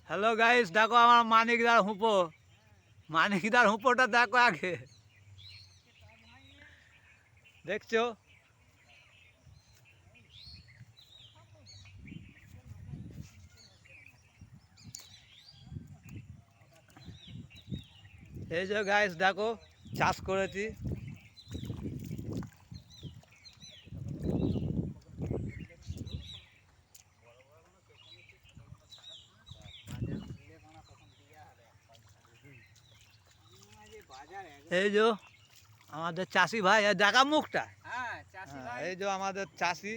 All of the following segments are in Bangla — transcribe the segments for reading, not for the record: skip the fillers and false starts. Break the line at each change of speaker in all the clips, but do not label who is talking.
হ্যালো গাইস, দেখো আমার মানিকদার হুঁপো। মানিকদার হুঁপোটা দেখো আগে, দেখছো? এই যে গাইস দেখো, চাষ করেছি। এই যে আমাদের চাষি ভাই, দেখা মুখটা। এই যে আমাদের চাষি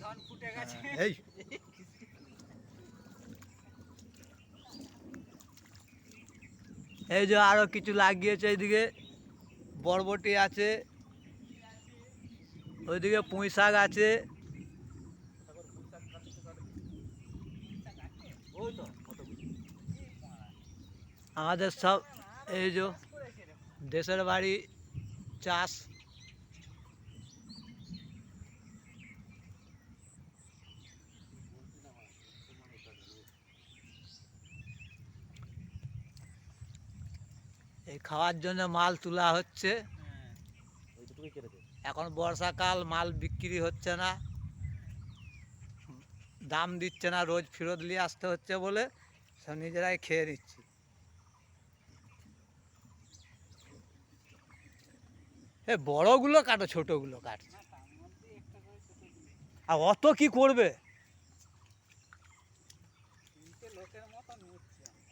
ধন ফুটে গেছে।
এই এই যে আরো কিছু লাগিয়েছে, এইদিকে বরবটি আছে, ওইদিকে পুঁই শাক আছে। আমাদের সব এই যে দেশের বাড়ি চাষ। এই খাওয়ার জন্য মাল তোলা হচ্ছে। এখন বর্ষাকাল, মাল বিক্রি হচ্ছে না, দাম দিচ্ছে না, রোজ ফেরত নিয়ে আসতে হচ্ছে বলে সব নিজেরাই খেয়ে নিচ্ছি। এ বড়গুলো কাটো, ছোটগুলো কাটো। আর অত কি করবে?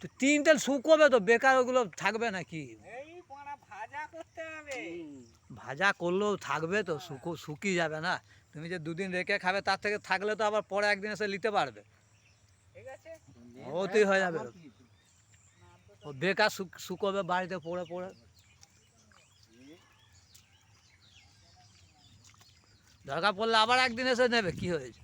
তো তিনটে শুকোবে তো, বেকার ওগুলো থাকবে নাকি? ভাজা করলেও থাকবে তো, শুকিয়ে যাবে না। তুমি যে দুদিন রেখে খাবে, তার থেকে থাকলে তো আবার পরে একদিন এসে নিতে পারবে। ওতেই হয়ে যাবে, ও বেকার শুকোবে বাড়িতে পড়ে পড়ে। দরকার পড়লে আবার একদিন এসে নেবে, কি হয়েছে?